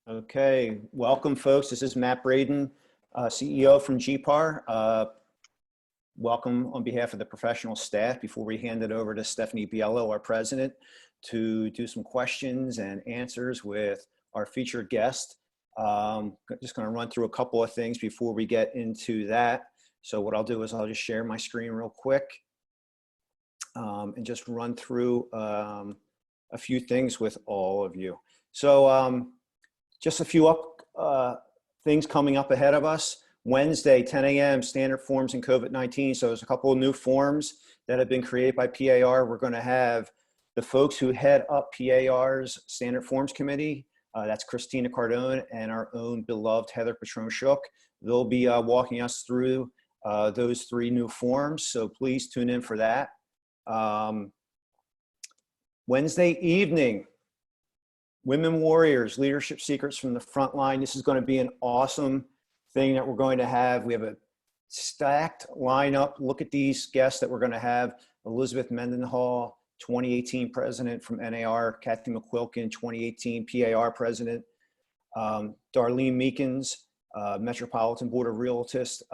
Okay, welcome folks. This is Matt Braden, CEO from GPAR. Welcome on behalf of the professional staff before we hand it over to Stephanie Biello, our president, to do some questions and answers with our featured guest. Just going to run through a couple of things before we get into that. So what I'll do is I'll just share my screen real quick and just run through a few things with all of you. So just a few things coming up ahead of us. Wednesday, 10 a.m., standard forms in COVID-19. So there's a couple of new forms that have been created by PAR. We're going to have the folks who head up PAR's standard forms committee. That's Christina Cardone and our own beloved Heather Patron-Shook. They'll be walking us through those three new forms. So please tune in for that. Wednesday evening, Women Warriors, Leadership Secrets from the Front Line. This is going to be an awesome thing that we're going to have. We have a stacked lineup. Look at these guests that we're going to have. Elizabeth Mendenhall, 2018 president from NAR. Kathy McQuilkin, 2018 PAR president. Darlene Meekins, Metropolitan Board of Realtors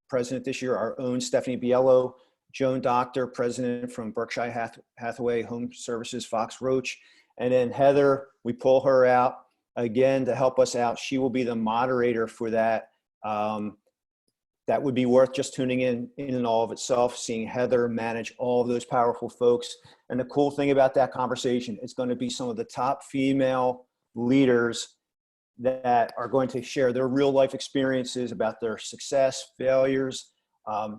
president this year. Our own Stephanie Biello. Joan Doctor, president from Berkshire Hathaway Home Services, Fox Roach. And then Heather, we pull her out again to help us out. She will be the moderator for that. That would be worth just tuning in and all of itself, seeing Heather manage all of those powerful folks. And the cool thing about that conversation, it's going to be some of the top female leaders that are going to share their real life experiences about their success, failures.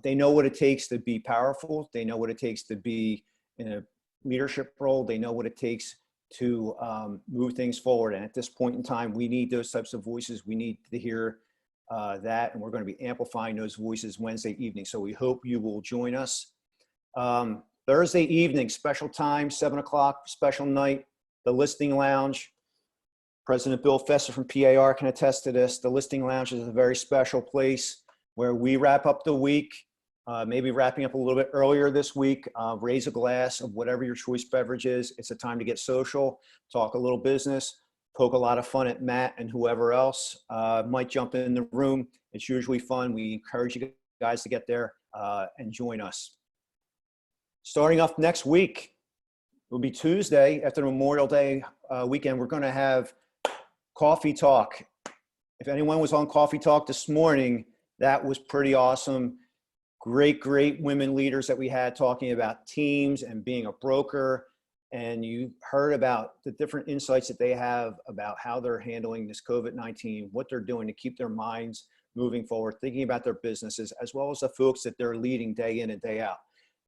They know what it takes to be powerful. They know what it takes to be in a leadership role. They know what it takes to move things forward. And at this point in time, we need those types of voices. We need to hear that, and we're going to be amplifying those voices Wednesday evening. So we hope you will join us. Thursday evening, special time, 7 o'clock, special night, the Listing Lounge. President Bill Fesser from PAR can attest to this. The Listing Lounge is a very special place where we wrap up the week. Maybe wrapping up a little bit earlier this week, raise a glass of whatever your choice beverage is. It's a time to get social, talk a little business, poke a lot of fun at Matt and whoever else might jump in the room. It's usually fun. We encourage you guys to get there and join us. Starting off next week, it will be Tuesday after Memorial Day weekend. We're going to have Coffee Talk. If anyone was on Coffee Talk this morning, that was pretty awesome. Great women leaders that we had talking about teams and being a broker. And you heard about the different insights that they have about how they're handling this COVID-19, what they're doing to keep their minds moving forward, thinking about their businesses, as well as the folks that they're leading day in and day out.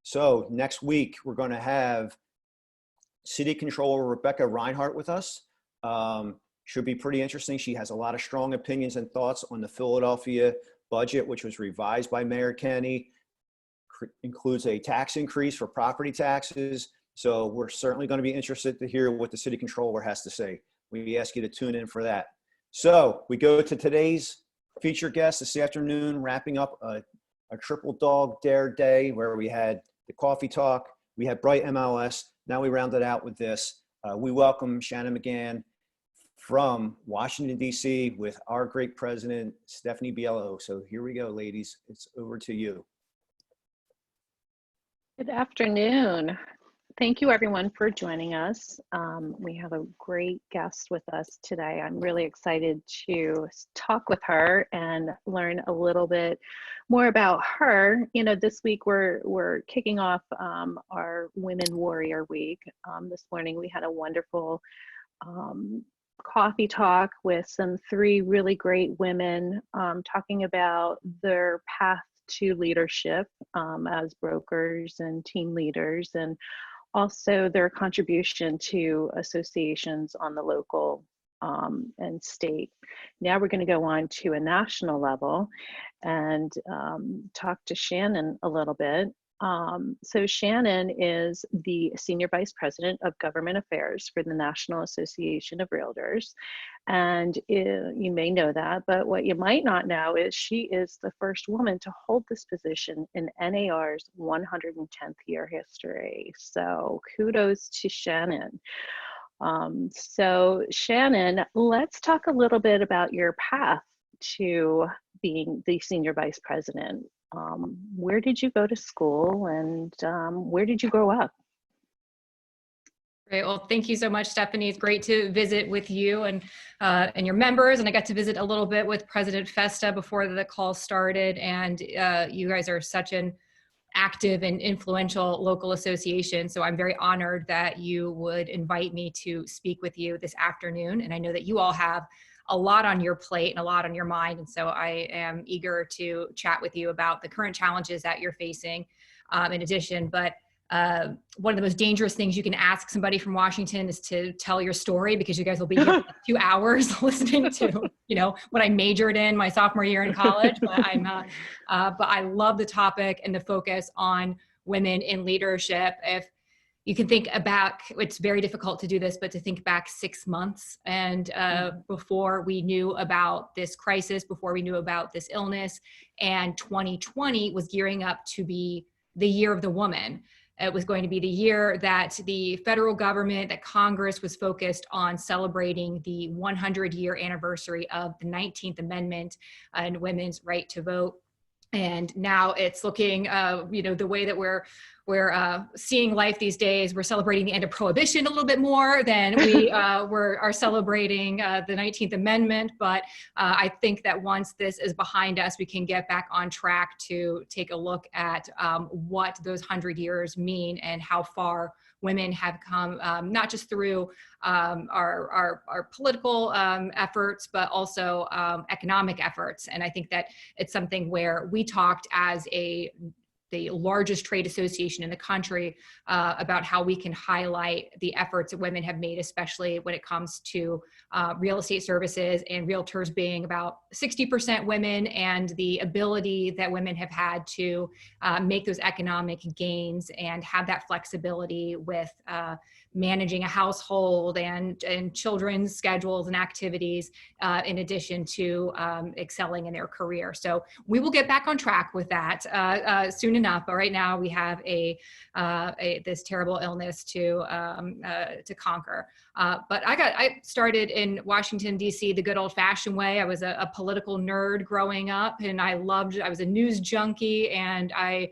So next week, we're going to have City Controller Rebecca Reinhart with us. Should be pretty interesting. She has a lot of strong opinions and thoughts on the Philadelphia budget, which was revised by Mayor Kenny, includes a tax increase for property taxes. So we're certainly going to be interested to hear what the city controller has to say. We ask you to tune in for that. So we go to today's featured guest this afternoon, wrapping up a triple dog dare day where we had the Coffee Talk, we had Bright MLS. Now we rounded out with this. We welcome Shannon McGahn from Washington, D.C. with our great president, Stephanie Biello. So here we go, ladies. It's over to you. Good afternoon. Thank you, everyone, for joining us. We have a great guest with us today. I'm really excited to talk with her and learn a little bit more about her. You know, this week we're kicking off our Women Warrior Week. This morning we had a wonderful coffee talk with three really great women talking about their path to leadership as brokers and team leaders, and also their contribution to associations on the local and state. Now we're going to go on to a national level and talk to Shannon a little bit. So Shannon is the Senior Vice President of Government Affairs for the National Association of Realtors. And you may know that, but what you might not know is she is the first woman to hold this position in NAR's 110th year history. So kudos to Shannon. So Shannon, let's talk a little bit about your path to being the senior vice president. Where did you go to school, and where did you grow up? Great. Well, thank you so much, Stephanie. It's great to visit with you and your members. And I got to visit a little bit with President Festa before the call started. And you guys are such an active and influential local association. So I'm very honored that you would invite me to speak with you this afternoon. And I know that you all have a lot on your plate and a lot on your mind. And so I am eager to chat with you about the current challenges that you're facing in addition. But one of the most dangerous things you can ask somebody from Washington is to tell your story, because you guys will be here for like 2 hours listening to, what I majored in my sophomore year in college. But but I love the topic and the focus on women in leadership. If you can think back, it's very difficult to do this, but to think back 6 months and before we knew about this crisis, before we knew about this illness, and 2020 was gearing up to be the year of the woman. It was going to be the year that the federal government, that Congress was focused on celebrating the 100-year anniversary of the 19th Amendment and women's right to vote. And now it's looking, the way that we're seeing life these days, we're celebrating the end of Prohibition a little bit more than we are celebrating the 19th Amendment. But I think that once this is behind us, we can get back on track to take a look at what those 100 years mean and how far women have come, not just through our political efforts, but also economic efforts. And I think that it's something where we talked as the largest trade association in the country about how we can highlight the efforts that women have made, especially when it comes to real estate services and realtors being about 60% women, and the ability that women have had to make those economic gains and have that flexibility with managing a household and children's schedules and activities, in addition to excelling in their career. So we will get back on track with that soon enough. But right now we have this terrible illness to conquer. But I started in Washington, D.C. the good old-fashioned way. I was a political nerd growing up, and I was a news junkie, and I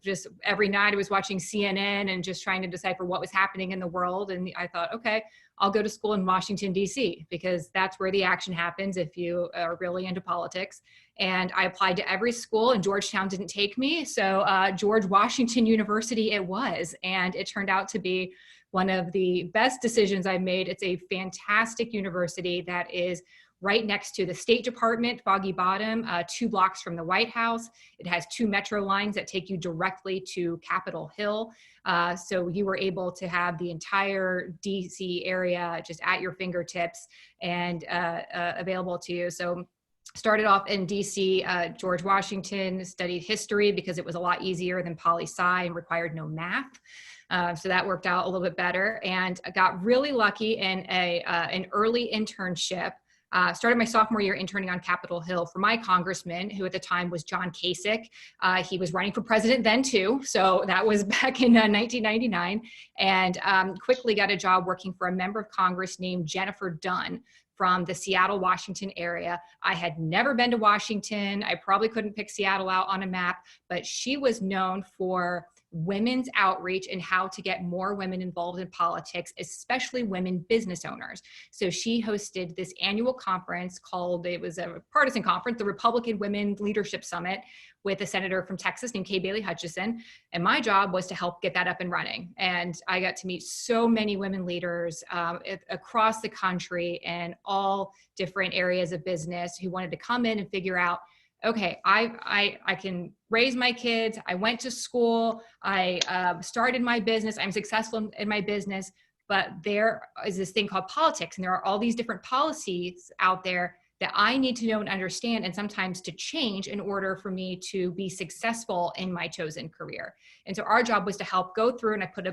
just every night I was watching CNN and just trying to decipher what was happening in the world. And I thought, okay, I'll go to school in Washington, D.C., because that's where the action happens if you are really into politics. And I applied to every school, and Georgetown didn't take me. So George Washington University it was. And it turned out to be one of the best decisions I've made. It's a fantastic university that is right next to the State Department, Foggy Bottom, 2 blocks from the White House. It has 2 metro lines that take you directly to Capitol Hill. So you were able to have the entire DC area just at your fingertips and available to you. So started off in DC, George Washington, studied history because it was a lot easier than poli-sci and required no math. So that worked out a little bit better, and I got really lucky in an early internship. Started my sophomore year interning on Capitol Hill for my congressman, who at the time was John Kasich. He was running for president then too. So that was back in 1999, and quickly got a job working for a member of Congress named Jennifer Dunn from the Seattle, Washington area. I had never been to Washington. I probably couldn't pick Seattle out on a map, but she was known for women's outreach and how to get more women involved in politics, especially women business owners. So she hosted this annual conference it was a partisan conference, the Republican Women Leadership Summit, with a senator from Texas named Kay Bailey Hutchison. And my job was to help get that up and running. And I got to meet so many women leaders across the country and all different areas of business who wanted to come in and figure out, okay, I can raise my kids. I went to school. I started my business. I'm successful in my business, but there is this thing called politics, and there are all these different policies out there that I need to know and understand, and sometimes to change in order for me to be successful in my chosen career. And so our job was to help go through, and I put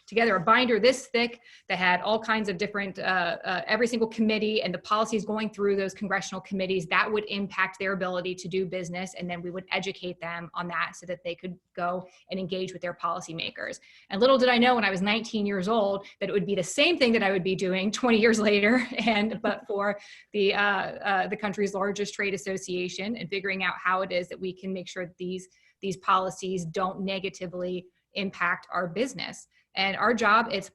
together a binder this thick that had all kinds of different, every single committee and the policies going through those congressional committees that would impact their ability to do business. And then we would educate them on that so that they could go and engage with their policymakers. And little did I know when I was 19 years old that it would be the same thing that I would be doing 20 years later, but for the country's largest trade association, and figuring out how it is that we can make sure that these policies don't negatively impact our business. And our job, it's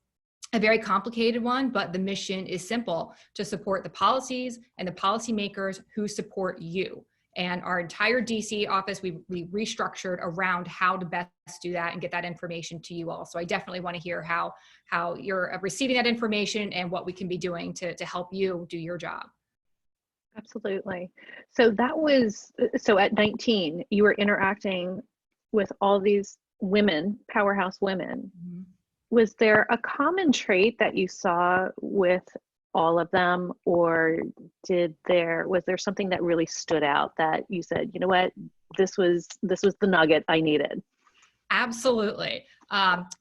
a very complicated one, but the mission is simple: to support the policies and the policymakers who support you. And our entire DC office, we restructured around how to best do that and get that information to you all. So I definitely want to hear how you're receiving that information and what we can be doing to help you do your job. Absolutely. So so at 19, you were interacting with all these women, powerhouse women. Mm-hmm. Was there a common trait that you saw with all of them, or was there something that really stood out that you said, you know what, this was the nugget I needed? Absolutely.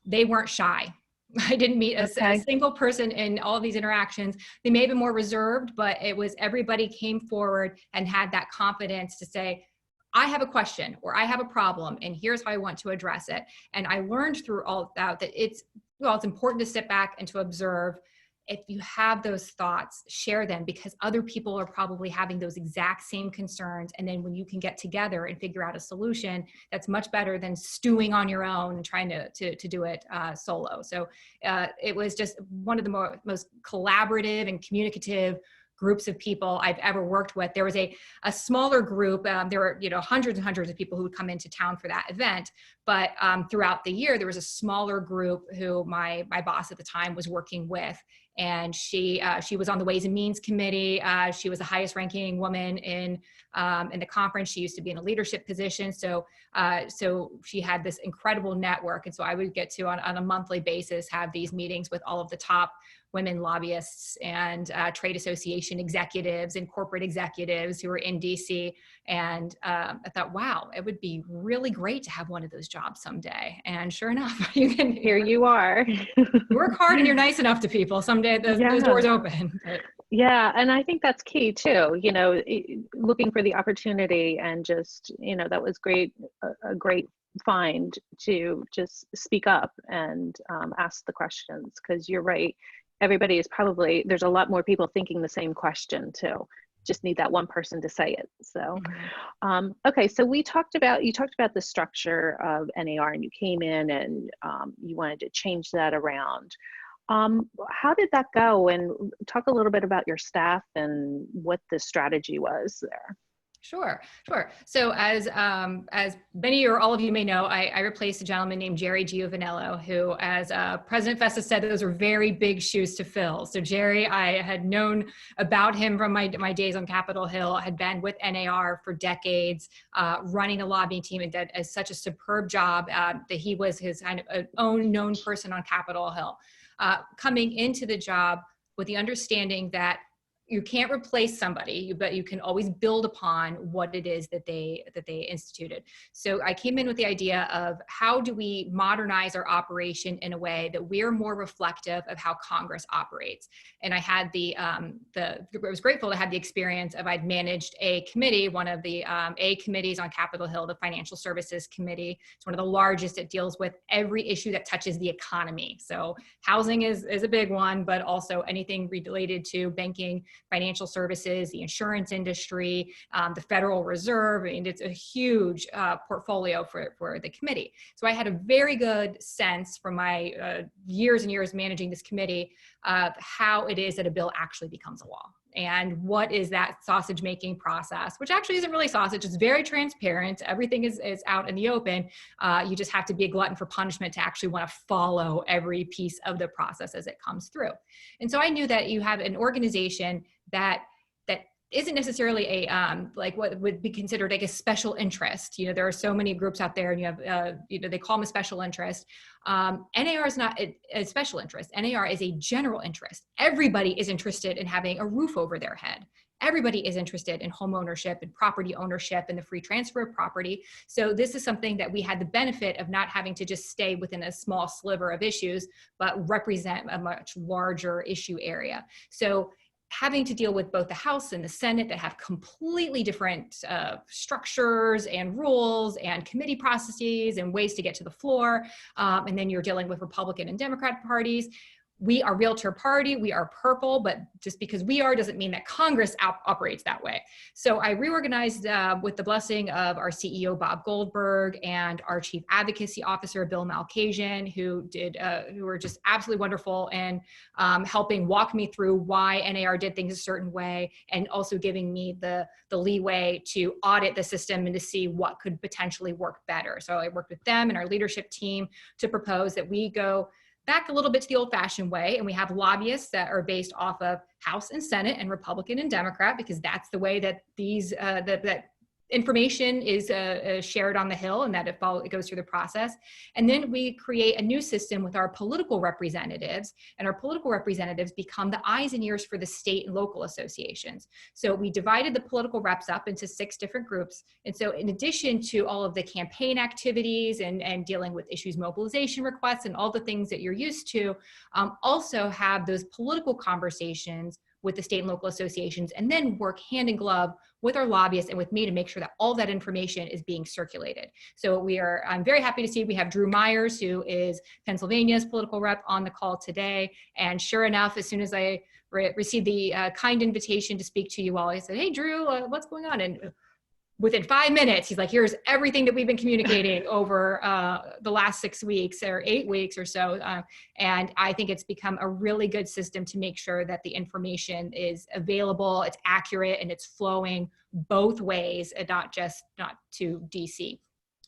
They weren't shy. I didn't meet a single person in all of these interactions. They may have been more reserved, but it was everybody came forward and had that confidence to say, I have a question, or I have a problem, and here's how I want to address it. And I learned through all that it's important to sit back and to observe. If you have those thoughts, share them, because other people are probably having those exact same concerns. And then when you can get together and figure out a solution, that's much better than stewing on your own and trying to do it solo. So it was just one of the most collaborative and communicative groups of people I've ever worked with. There was a smaller group. There were hundreds and hundreds of people who would come into town for that event. But throughout the year, there was a smaller group who my boss at the time was working with. And she was on the Ways and Means Committee. She was the highest ranking woman in the conference. She used to be in a leadership position. So she had this incredible network. And so I would get to, on a monthly basis, have these meetings with all of the top women lobbyists and trade association executives and corporate executives who were in DC. And I thought, wow, it would be really great to have one of those jobs someday. And sure enough, here you are. You work hard and you're nice enough to people. Someday those doors open. But. Yeah. And I think that's key too, looking for the opportunity, and just, that was great, a great find to just speak up and ask the questions, because you're right. Everybody is there's a lot more people thinking the same question too. Just need that one person to say it. So, okay. So you talked about the structure of NAR, and you came in and you wanted to change that around. How did that go? And talk a little bit about your staff and what the strategy was there. Sure. So as many or all of you may know, I replaced a gentleman named Jerry Giovanello, who, as President Festa said, those were very big shoes to fill. So Jerry, I had known about him from my days on Capitol Hill. I had been with NAR for decades, running a lobbying team, and did such a superb job that he was his kind of own known person on Capitol Hill. Coming into the job with the understanding that you can't replace somebody, but you can always build upon what it is that they instituted. So I came in with the idea of, how do we modernize our operation in a way that we're more reflective of how Congress operates? And I had I was grateful to have the experience of, I'd managed a committee, one of the A committees on Capitol Hill, the Financial Services Committee. It's one of the largest. It deals with every issue that touches the economy. So housing is a big one, but also anything related to banking, financial services, the insurance industry, the Federal Reserve. I mean, it's a huge portfolio for the committee. So I had a very good sense from my years and years managing this committee of how it is that a bill actually becomes a law. And what is that sausage making process, which actually isn't really sausage. It's very transparent. Everything is out in the open. You just have to be a glutton for punishment to actually want to follow every piece of the process as it comes through. And so I knew that you have an organization that isn't necessarily a like what would be considered like a special interest. There are so many groups out there, and you have they call them a special interest. NAR is not a special interest. NAR is a general interest. Everybody is interested in having a roof over their head. everybody is interested in home ownership and property ownership and the free transfer of property. So this is something that we had the benefit of not having to just stay within a small sliver of issues, but represent a much larger issue area. So having to deal with both the House and the Senate that have completely different structures and rules and committee processes and ways to get to the floor. And then you're dealing with Republican and Democrat parties. We are Realtor Party, we are purple, but just because we are doesn't mean that Congress operates that way. So I reorganized with the blessing of our CEO, Bob Goldberg, and our Chief Advocacy Officer, Bill Malkasian, who were just absolutely wonderful and helping walk me through why NAR did things a certain way, and also giving me the leeway to audit the system and to see what could potentially work better. So I worked with them and our leadership team to propose that we go back a little bit to the old-fashioned way, and we have lobbyists that are based off of House and Senate and Republican and Democrat, because that's the way that these that information is shared on the Hill, and that it goes through the process. And then we create a new system with our political representatives, and our political representatives become the eyes and ears for the state and local associations. So we divided the political reps up into 6 different groups. And so in addition to all of the campaign activities and dealing with issues, mobilization requests, and all the things that you're used to, also have those political conversations with the state and local associations, and then work hand in glove with our lobbyists and with me to make sure that all that information is being circulated. So I'm very happy to see we have Drew Myers, who is Pennsylvania's political rep, on the call today. And sure enough, as soon as I received the kind invitation to speak to you all, I said, "Hey, Drew, what's going on?" And within 5 minutes, he's like, "Here's everything that we've been communicating over the last 6 weeks or 8 weeks or so." And I think it's become a really good system to make sure that the information is available, it's accurate, and it's flowing both ways, and not to DC.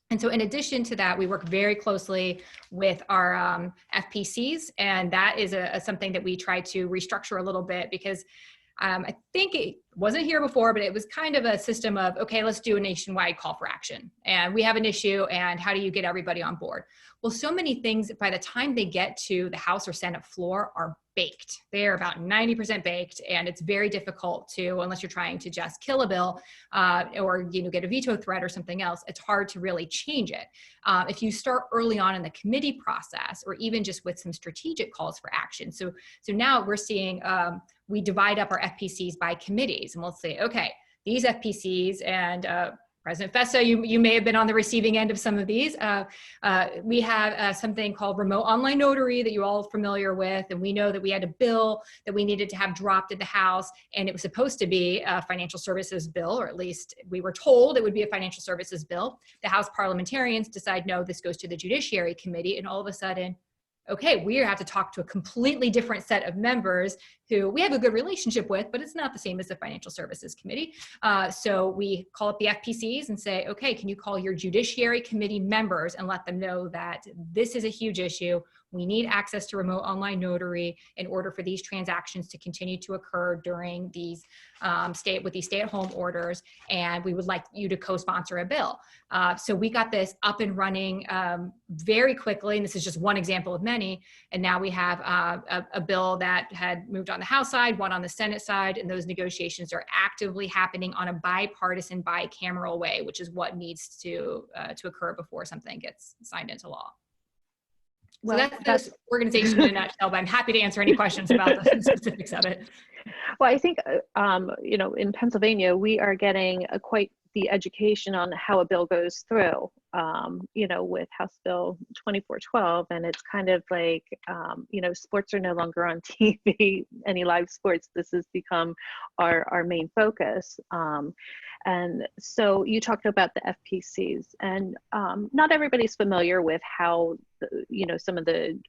And so in addition to that, we work very closely with our FPCs, and that is something that we try to restructure a little bit, because I think it wasn't here before, but it was kind of a system of, okay, let's do a nationwide call for action. And we have an issue, and how do you get everybody on board? Well, so many things, by the time they get to the House or Senate floor, are baked. They are about 90% baked, and it's very difficult to, unless you're trying to just kill a bill or get a veto threat or something else, it's hard to really change it. If you start early on in the committee process, or even just with some strategic calls for action. So now we're seeing, we divide up our FPCs by committees, and we'll say, okay, these FPCs, and President Festa, you may have been on the receiving end of some of these. We have something called remote online notary that you're all familiar with, and we know that we had a bill that we needed to have dropped at the House, and it was supposed to be a financial services bill, or at least we were told it would be a financial services bill. The House parliamentarians decide, no, this goes to the Judiciary Committee, and all of a sudden, okay, we have to talk to a completely different set of members who we have a good relationship with, but it's not the same as the Financial Services Committee. So we call up the FPCs and say, okay, can you call your Judiciary Committee members and let them know that this is a huge issue. We need access to remote online notary in order for these transactions to continue to occur during these with these stay-at-home orders, and we would like you to co-sponsor a bill. So we got this up and running very quickly, and this is just one example of many. And now we have a bill that had moved on the House side, one on the Senate side, and those negotiations are actively happening on a bipartisan, bicameral way, which is what needs to occur before something gets signed into law. So Well, that's the organization in a nutshell, but I'm happy to answer any questions about the specifics of it. Well, I think, in Pennsylvania, we are getting quite the education on how a bill goes through, with House Bill 2412. And it's kind of like, sports are no longer on TV, any live sports. This has become our main focus. And so you talked about the FPCs, and not everybody's familiar with how, some of the,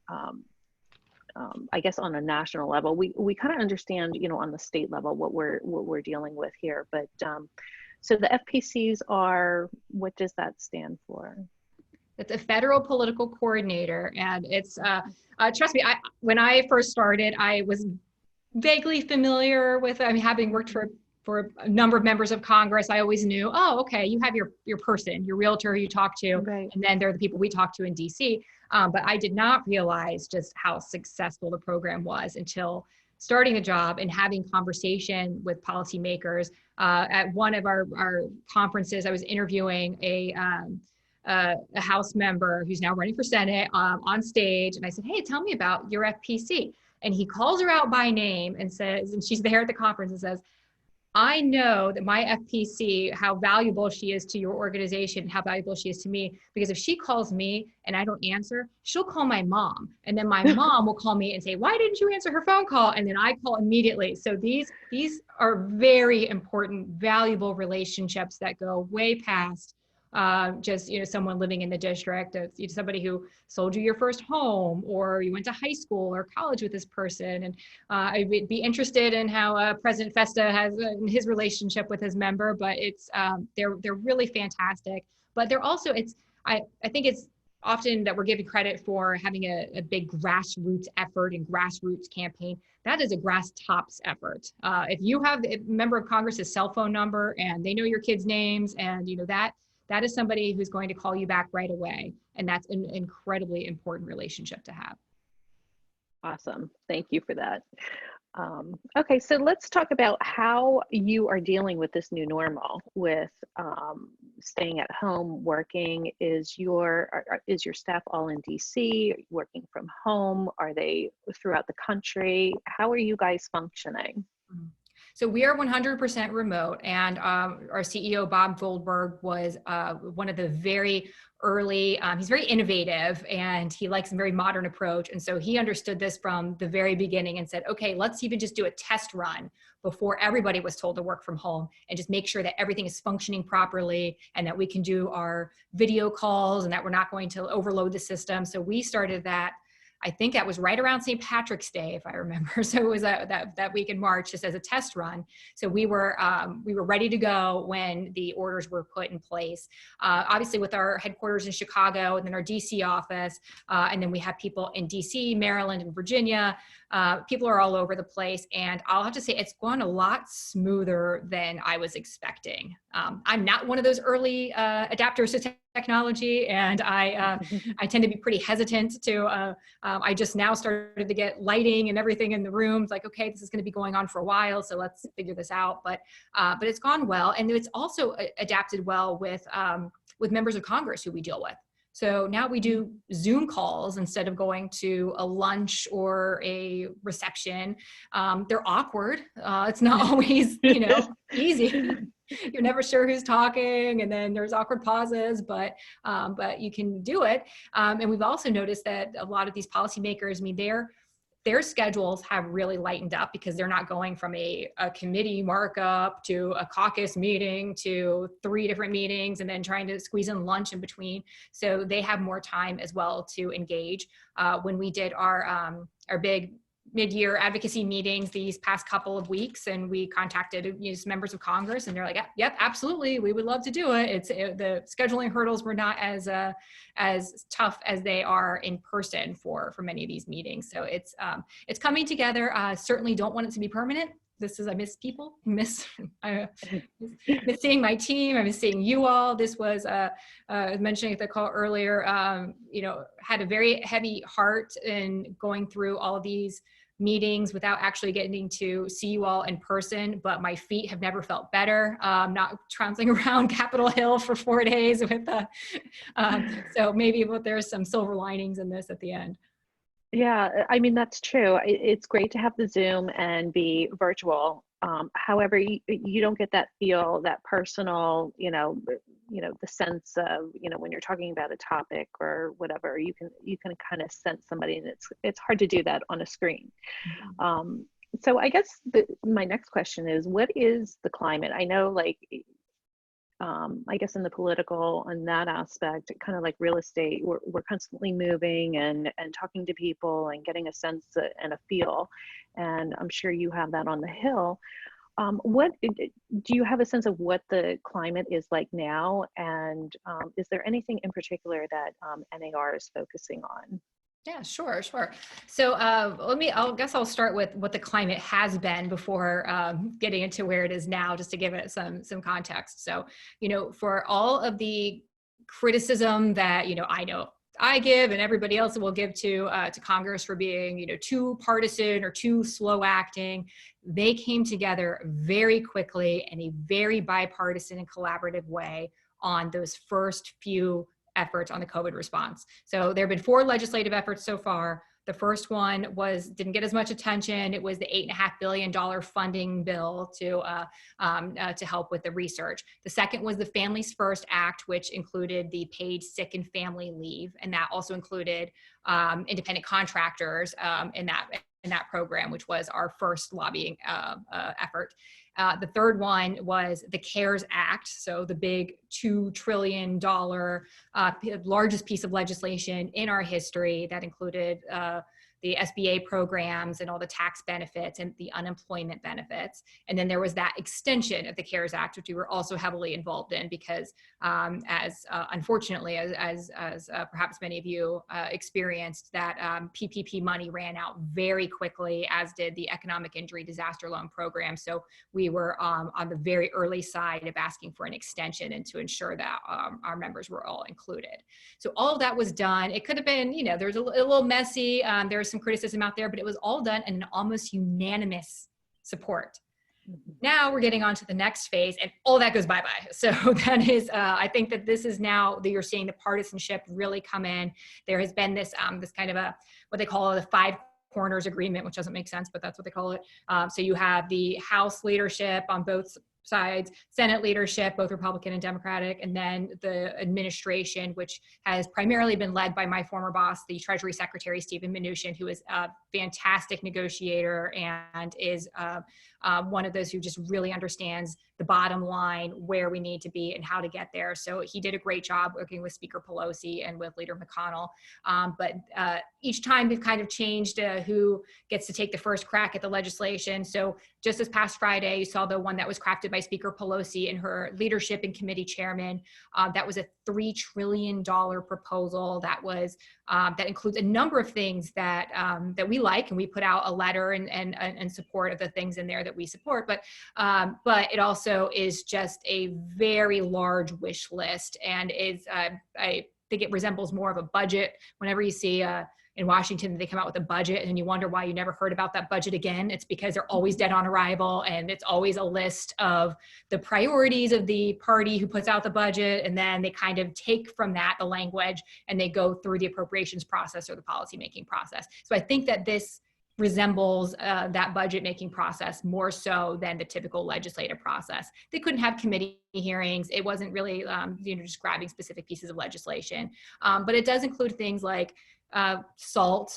I guess on a national level, we kind of understand, on the state level, what we're dealing with here. But so the FPCs are, what does that stand for? It's a federal political coordinator, and it's trust me, when I first started, I was vaguely familiar with. Having worked for a number of members of Congress, I always knew, oh, okay, you have your person, your realtor you talk to, right, and then there are the people we talk to in DC. But I did not realize just how successful the program was until starting a job and having conversation with policymakers. At one of our conferences, I was interviewing a House member who's now running for Senate on stage. And I said, hey, tell me about your FPC. And he calls her out by name and says, and she's there at the conference and says, I know that my FPC, how valuable she is to your organization, how valuable she is to me, because if she calls me and I don't answer, she'll call my mom. And then my mom will call me and say, why didn't you answer her phone call? And then I call immediately. So these are very important, valuable relationships that go way past just, someone living in the district. It's somebody who sold you your first home, or you went to high school or college with this person. And I'd be interested in how President Festa has his relationship with his member, but it's they're really fantastic. But they're also, I think it's often that we're giving credit for having a big grassroots effort and grassroots campaign. That is a grass tops effort. If you have a member of Congress's cell phone number and they know your kids' names, and that is somebody who's going to call you back right away. And that's an incredibly important relationship to have. Awesome. Thank you for that. Okay, so let's talk about how you are dealing with this new normal with staying at home, working. Is your staff all in DC? Are you working from home? Are they throughout the country? How are you guys functioning? So we are 100% remote, and our CEO, Bob Goldberg, was one of the very early, he's very innovative and he likes a very modern approach. And so he understood this from the very beginning and said, okay, let's even just do a test run before everybody was told to work from home, and just make sure that everything is functioning properly and that we can do our video calls and that we're not going to overload the system. So we started that. I think that was right around St. Patrick's Day, if I remember. So it was that week in March, just as a test run. So we were ready to go when the orders were put in place. Obviously, with our headquarters in Chicago and then our DC office, and then we have people in DC, Maryland, and Virginia. People are all over the place, and I'll have to say it's gone a lot smoother than I was expecting. I'm not one of those early adapters to technology, and I tend to be pretty hesitant to. I just now started to get lighting and everything in the rooms. Like, okay, this is going to be going on for a while, so let's figure this out. But it's gone well, and it's also adapted well with members of Congress who we deal with. So now we do Zoom calls instead of going to a lunch or a reception. They're awkward. It's not always, easy. You're never sure who's talking, and then there's awkward pauses, but you can do it. And we've also noticed that a lot of these policymakers, their schedules have really lightened up because they're not going from a committee markup to a caucus meeting to 3 different meetings and then trying to squeeze in lunch in between. So they have more time as well to engage. When we did our big mid-year advocacy meetings these past couple of weeks, and we contacted members of Congress, and they're like, yep, absolutely, we would love to do it. The scheduling hurdles were not as tough as they are in person for many of these meetings. So it's coming together. Certainly don't want it to be permanent. I miss people, miss seeing my team. I miss seeing you all. This was, mentioning at the call earlier, had a very heavy heart in going through all of these meetings without actually getting to see you all in person, but my feet have never felt better. Not trouncing around Capitol Hill for 4 days with so maybe there's some silver linings in this at the end. Yeah, I mean, that's true. It's great to have the Zoom and be virtual. However, you don't get that feel, that personal, the sense of, when you're talking about a topic or whatever, you can kind of sense somebody, and it's hard to do that on a screen. Mm-hmm. So I guess my next question is, what is the climate? I know, I guess in the political, on that aspect, kind of like real estate, we're constantly moving and talking to people and getting a sense and a feel. And I'm sure you have that on the Hill. What do you have a sense of what the climate is like now? And is there anything in particular that NAR is focusing on? Yeah, sure. So I'll start with what the climate has been before getting into where it is now, just to give it some context. So, for all of the criticism that, I know I give and everybody else will give to Congress for being, you know, too partisan or too slow acting. They came together very quickly in a very bipartisan and collaborative way on those first few efforts on the COVID response. So there have been 4 legislative efforts so far. The first one didn't get as much attention. It was the $8.5 billion funding bill to help with the research. The second was the Families First Act, which included the paid sick and family leave, and that also included independent contractors in that program, which was our first lobbying effort. The third one was the CARES Act, so the big $2 trillion largest piece of legislation in our history that included the SBA programs and all the tax benefits and the unemployment benefits. And then there was that extension of the CARES Act, which we were also heavily involved in because unfortunately, as perhaps many of you experienced, that PPP money ran out very quickly, as did the Economic Injury Disaster Loan Program. So we were on the very early side of asking for an extension and to ensure that our members were all included. So all of that was done. It could have been, you know, there's a little messy. There was some criticism out there, but it was all done in an almost unanimous support. Now we're getting on to the next phase and all that goes bye-bye. So that is, I think that this is now that you're seeing the partisanship really come in. There has been this, this kind of what they call the 5 corners agreement, which doesn't make sense, but that's what they call it. So you have the House leadership on both sides, Senate leadership, both Republican and Democratic, and then the administration, which has primarily been led by my former boss, the Treasury Secretary, Stephen Mnuchin, who is a fantastic negotiator and is one of those who just really understands the bottom line, where we need to be and how to get there. So he did a great job working with Speaker Pelosi and with Leader McConnell. But each time we've kind of changed who gets to take the first crack at the legislation. So just this past Friday, you saw the one that was crafted by Speaker Pelosi and her leadership and committee chairman. That was a $3 trillion proposal that was that includes a number of things that that we like, and we put out a letter and support of the things in there that we support. But it also is just a very large wish list, and is I think it resembles more of a budget. Whenever you see in Washington, they come out with a budget and you wonder why you never heard about that budget again. It's because they're always dead on arrival, and it's always a list of the priorities of the party who puts out the budget, and then they kind of take from that the language and they go through the appropriations process or the policymaking process. So I think that this resembles that budget making process more so than the typical legislative process. They couldn't have committee hearings. It wasn't really just grabbing specific pieces of legislation, but it does include things like SALT,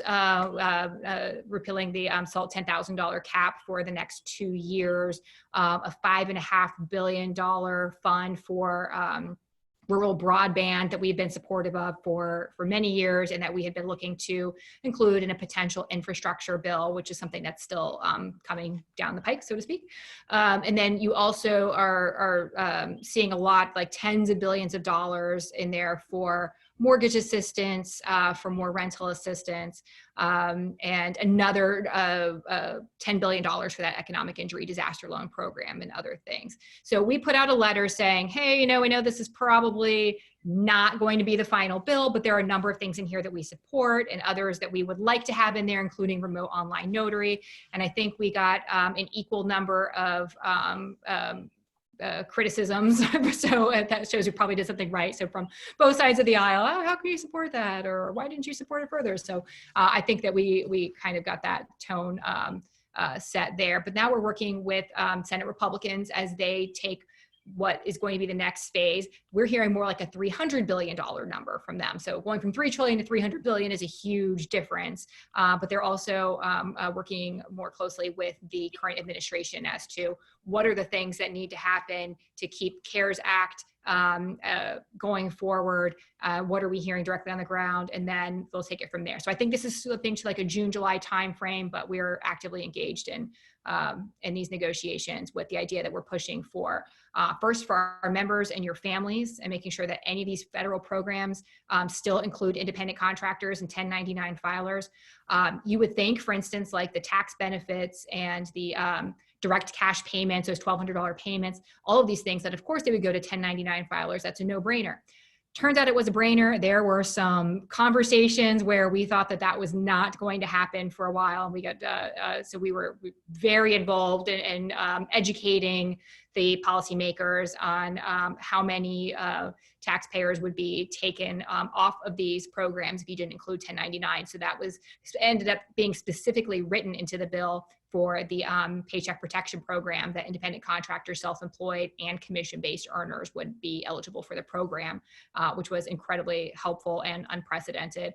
repealing the SALT $10,000 cap for the next 2 years, a $5.5 billion fund for rural broadband that we've been supportive of for many years, and that we had been looking to include in a potential infrastructure bill, which is something that's still coming down the pike, so to speak. And then you also are seeing a lot, like tens of billions of dollars in there for mortgage assistance, for more rental assistance, and another $10 billion for that economic injury disaster loan program and other things. So we put out a letter saying, hey, we know this is probably not going to be the final bill, but there are a number of things in here that we support and others that we would like to have in there, including remote online notary. And I think we got an equal number of criticisms. So that shows you probably did something right. So from both sides of the aisle, oh, how can you support that? Or why didn't you support it further? So I think that we kind of got that tone set there. But now we're working with Senate Republicans as they take what is going to be the next phase. We're hearing more like a $300 billion number from them. So going from 3 trillion to 300 billion is a huge difference. But they're also working more closely with the current administration as to what are the things that need to happen to keep CARES Act going forward. What are we hearing directly on the ground? And then they'll take it from there. So I think this is slipping to like a June, July timeframe, but we're actively engaged in these negotiations with the idea that we're pushing for first for our members and your families, and making sure that any of these federal programs still include independent contractors and 1099 filers. You would think, for instance, like the tax benefits and the direct cash payments, those $1,200 payments, all of these things that of course they would go to 1099 filers. That's a no-brainer. turns out it was a brainer. There were some conversations where we thought that that was not going to happen for a while. We got, so we were very involved in educating the policymakers on how many taxpayers would be taken off of these programs if you didn't include 1099. So that was ended up being specifically written into the bill for the Paycheck Protection Program, that independent contractors, self-employed, and commission-based earners would be eligible for the program, which was incredibly helpful and unprecedented.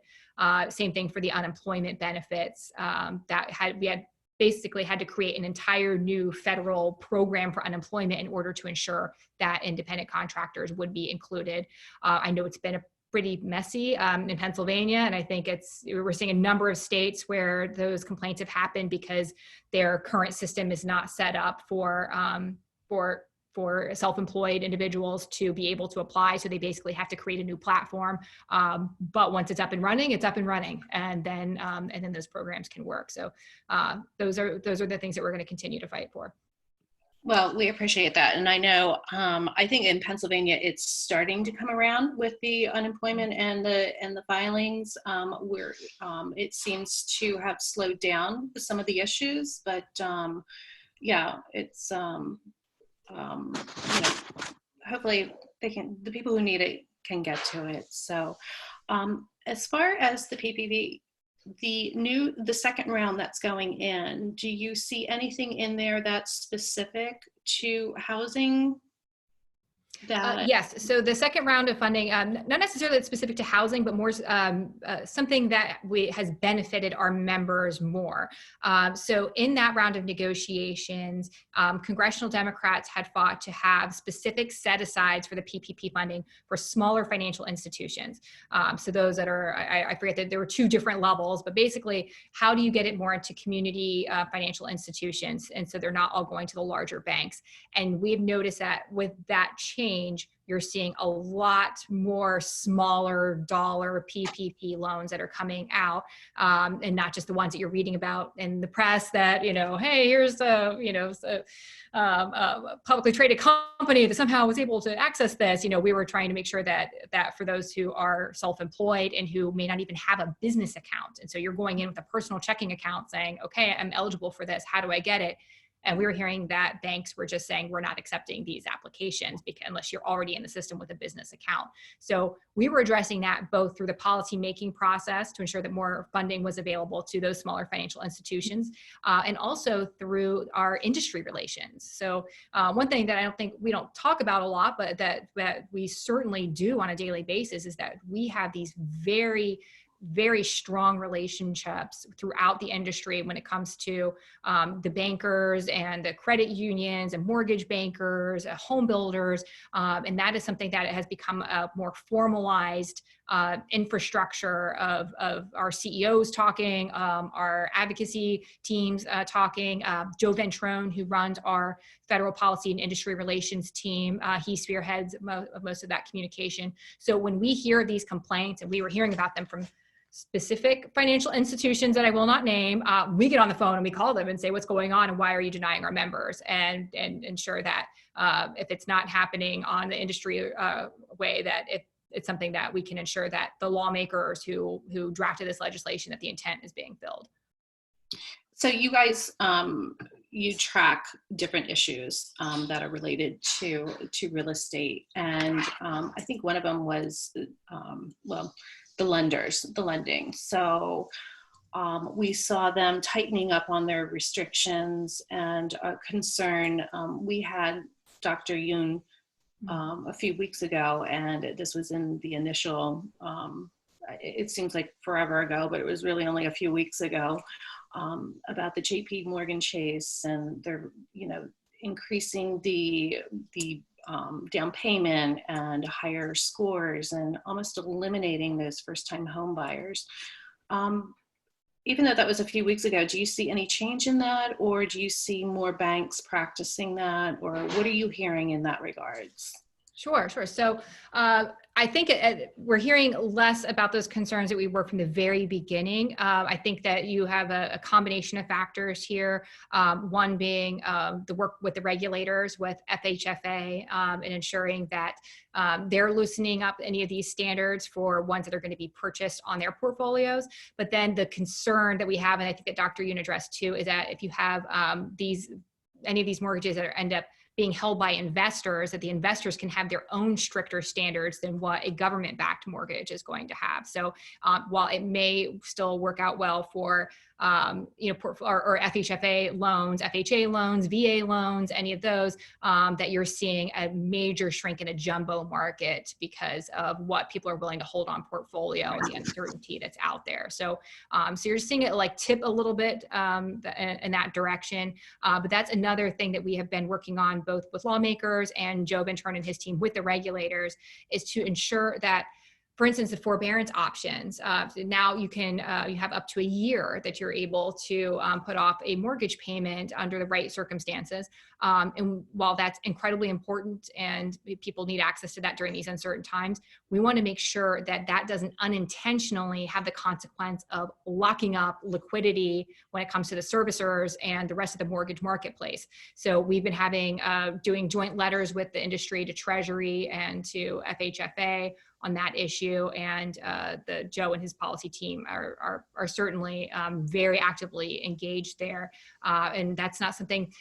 Same thing for the unemployment benefits. We had basically had to create an entire new federal program for unemployment in order to ensure that independent contractors would be included. I know it's been a pretty messy in Pennsylvania, and I think we're seeing a number of states where those complaints have happened because their current system is not set up for self-employed individuals to be able to apply. So they basically have to create a new platform. But once it's up and running, it's up and running, and then those programs can work. So those are the things that we're going to continue to fight for. Well, we appreciate that. And I know, I think in Pennsylvania, it's starting to come around with the unemployment and the filings, where it seems to have slowed down some of the issues, but yeah, it's, you know, hopefully the people who need it can get to it. So as far as the PPP, the second round that's going in, do you see anything in there that's specific to housing? Yes. So the second round of funding, not necessarily specific to housing, but more something that has benefited our members more. So in that round of negotiations, congressional Democrats had fought to have specific set-asides for the PPP funding for smaller financial institutions. So those that are, I forget that there were two different levels, but basically, how do you get it more into community financial institutions? And so they're not all going to the larger banks. And we've noticed that with that change, you're seeing a lot more smaller dollar PPP loans that are coming out, and not just the ones that you're reading about in the press that, you know, hey, here's a publicly traded company that somehow was able to access this. You know, we were trying to make sure that for those who are self-employed and who may not even have a business account, and so you're going in with a personal checking account saying, okay, I'm eligible for this, how do I get it? And we were hearing that banks were just saying, we're not accepting these applications unless you're already in the system with a business account. So we were addressing that both through the policy making process to ensure that more funding was available to those smaller financial institutions, and also through our industry relations. So one thing that I don't think we don't talk about a lot, but that we certainly do on a daily basis is that we have these very strong relationships throughout the industry when it comes to the bankers and the credit unions and mortgage bankers, home builders. And that is something that has become a more formalized infrastructure of our CEOs talking, our advocacy teams talking. Joe Ventrone, who runs our federal policy and industry relations team, he spearheads most of that communication. So when we hear these complaints, and we were hearing about them from specific financial institutions that I will not name, we get on the phone and we call them and say, what's going on and why are you denying our members? And ensure that if it's not happening on the industry way, that it's something that we can ensure that the lawmakers who drafted this legislation, that the intent is being filled. So you guys, you track different issues that are related to real estate. And I think one of them was, the lending. So we saw them tightening up on their restrictions and a concern. We had Dr. Yoon a few weeks ago, and this was in the initial, it seems like forever ago, but it was really only a few weeks ago, about the JP Morgan Chase, and they're, increasing the down payment and higher scores and almost eliminating those first-time home buyers. Even though that was a few weeks ago, do you see any change in that, or do you see more banks practicing that, or what are you hearing in that regards? Sure, sure. So I think we're hearing less about those concerns that we were from the very beginning. I think that you have a combination of factors here. One being the work with the regulators, with FHFA, and ensuring that they're loosening up any of these standards for ones that are going to be purchased on their portfolios. But then the concern that we have, and I think that Dr. Yoon addressed too, is that if you have any of these mortgages that end up being held by investors, that the investors can have their own stricter standards than what a government-backed mortgage is going to have. So while it may still work out well for or FHFA loans, FHA loans, VA loans, any of those, that you're seeing a major shrink in a jumbo market because of what people are willing to hold on portfolio and the uncertainty that's out there. So you're seeing it like tip a little bit in that direction. But that's another thing that we have been working on both with lawmakers and Joe Venturn and his team with the regulators, is to ensure that, for instance, the forbearance options. Now you can you have up to a year that you're able to put off a mortgage payment under the right circumstances. And while that's incredibly important and people need access to that during these uncertain times, we want to make sure that that doesn't unintentionally have the consequence of locking up liquidity when it comes to the servicers and the rest of the mortgage marketplace. So we've been having doing joint letters with the industry to Treasury and to FHFA on that issue, and the Joe and his policy team are certainly very actively engaged there. And that's not something,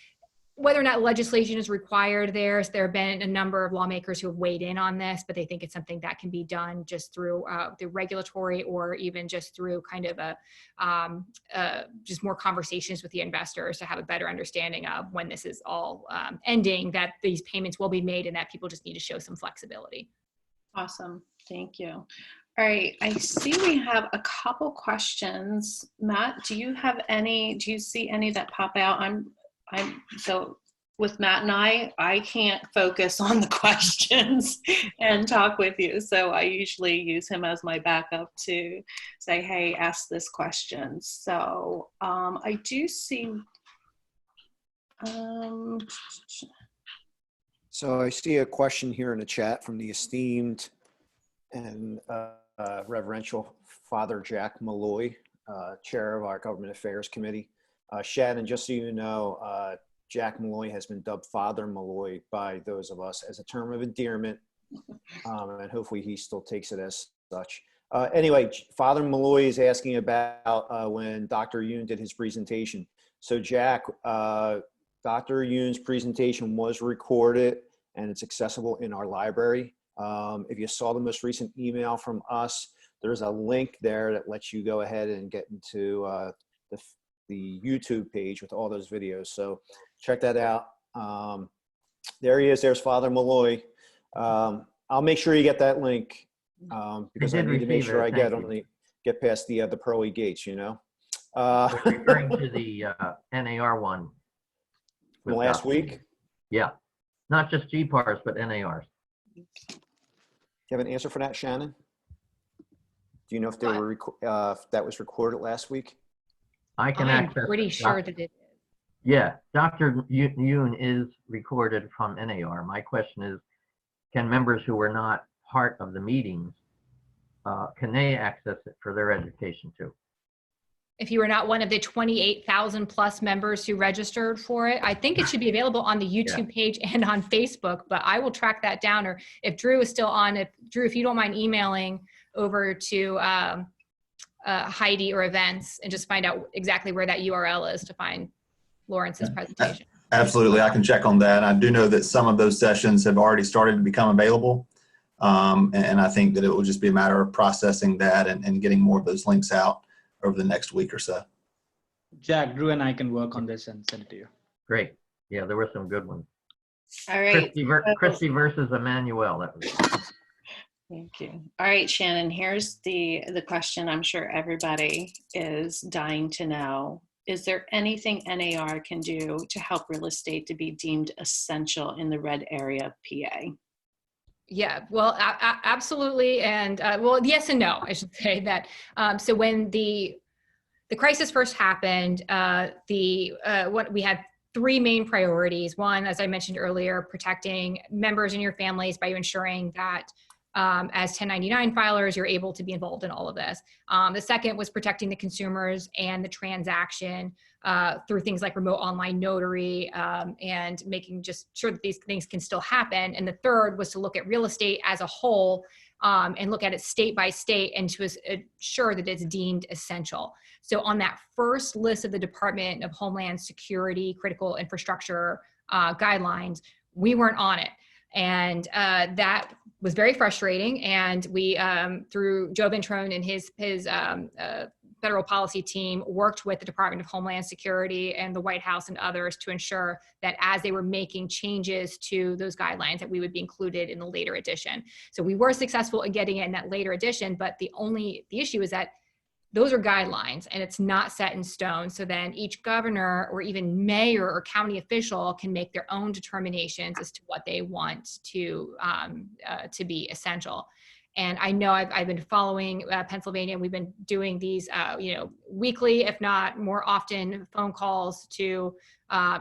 whether or not legislation is required there have been a number of lawmakers who have weighed in on this, but they think it's something that can be done just through the regulatory, or even just through kind of just more conversations with the investors to have a better understanding of when this is all ending, that these payments will be made and that people just need to show some flexibility. Awesome. Thank you. All right. I see we have a couple questions. Matt, do you see any that pop out? So with Matt and I can't focus on the questions and talk with you. So I usually use him as my backup to say, hey, ask this question. So I do see, So I see a question here in the chat from the esteemed and reverential Father Jack Malloy, chair of our Government Affairs Committee. Shannon, just so you know, Jack Malloy has been dubbed Father Malloy by those of us as a term of endearment, and hopefully he still takes it as such. Anyway, Father Malloy is asking about when Dr. Yoon did his presentation. So Jack, Dr. Yoon's presentation was recorded and it's accessible in our library. If you saw the most recent email from us, there's a link there that lets you go ahead and get into the YouTube page with all those videos. So check that out. There he is. There's Father Malloy. I'll make sure you get that link because I need to make sure I get past the pearly gates, you know. Referring to the NAR one. From last week? Yeah. Not just GPARs, but NARs. Do you have an answer for that, Shannon? Do you know if they were if that was recorded last week? I can I'm access pretty sure that it is. Yeah, Dr. Yoon is recorded from NAR. My question is, can members who were not part of the meetings, can they access it for their education too? If you were not one of the 28,000 plus members who registered for it, I think it should be available on the YouTube page and on Facebook, but I will track that down. Or if Drew is still on, Drew, if you don't mind emailing over to Heidi or events and just find out exactly where that URL is to find Lawrence's presentation. Absolutely, I can check on that. I do know that some of those sessions have already started to become available. And I think that it will just be a matter of processing that and getting more of those links out over the next week or so. Jack, Drew and I can work on this and send it to you. Great. Yeah, there were some good ones. all right. Christy versus Emmanuel. That was Thank you. All right, Shannon, here's the question I'm sure everybody is dying to know. Is there anything NAR can do to help real estate to be deemed essential in the red area of PA? Yeah, well, absolutely. And well, yes and no, I should say that. So when the crisis first happened, what we had three main priorities. One, as I mentioned earlier, protecting members in your families by ensuring that as 1099 filers, you're able to be involved in all of this. The second was protecting the consumers and the transaction through things like remote online notary and making just sure that these things can still happen. And the third was to look at real estate as a whole and look at it state by state and to ensure that it's deemed essential. So on that first list of the Department of Homeland Security critical infrastructure guidelines, we weren't on it. And that was very frustrating. And we, through Joe Ventrone and his federal policy team, worked with the Department of Homeland Security and the White House and others to ensure that as they were making changes to those guidelines, that we would be included in the later edition. So we were successful in getting it in that later edition, but the issue is that those are guidelines and it's not set in stone. So then each governor or even mayor or county official can make their own determinations as to what they want to be essential. And I know I've been following Pennsylvania. We've been doing these, weekly, if not more often, phone calls to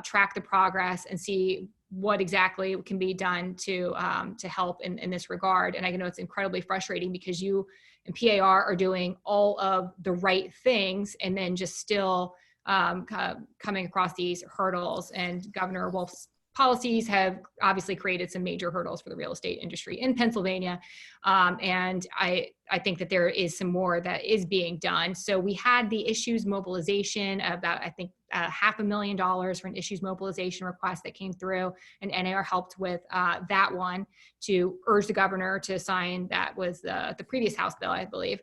track the progress and see what exactly can be done to help in this regard. And I know it's incredibly frustrating because you and PAR are doing all of the right things and then just still coming across these hurdles. And Governor Wolf's policies have obviously created some major hurdles for the real estate industry in Pennsylvania. And I think that there is some more that is being done. So we had the issues mobilization about, I think, $500,000 for an issues mobilization request that came through, and NAR helped with that one to urge the governor to sign. That was the previous House bill, I believe.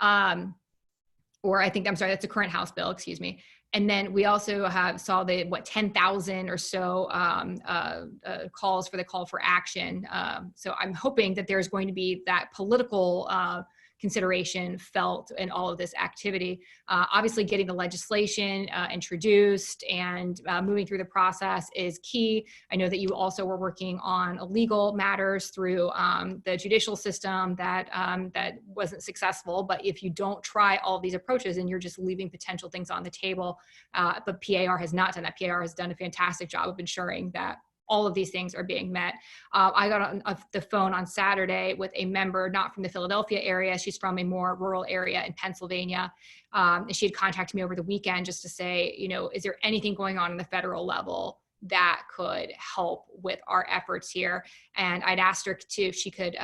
Or I think, I'm sorry, that's the current House bill, excuse me. And then we also saw the 10,000 or so calls for the call for action. So I'm hoping that there's going to be that political consideration felt in all of this activity. Obviously getting the legislation introduced and moving through the process is key. I know that you also were working on legal matters through the judicial system that wasn't successful, but if you don't try all of these approaches and you're just leaving potential things on the table, but PAR has not done that. PAR has done a fantastic job of ensuring that all of these things are being met. I got on the phone on Saturday with a member, not from the Philadelphia area. She's from a more rural area in Pennsylvania. And she had contacted me over the weekend just to say, is there anything going on the federal level that could help with our efforts here? And I'd asked her if she could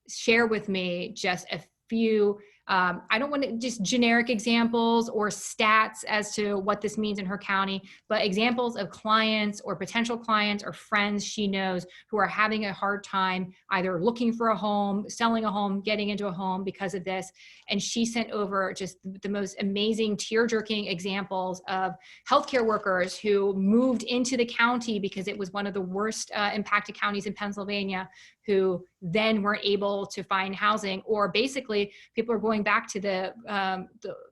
share with me just a few, I don't want to just generic examples or stats as to what this means in her county, but examples of clients or potential clients or friends she knows who are having a hard time either looking for a home, selling a home, getting into a home because of this. And she sent over just the most amazing tear-jerking examples of healthcare workers who moved into the county because it was one of the worst impacted counties in Pennsylvania, who then weren't able to find housing, or basically people are going back to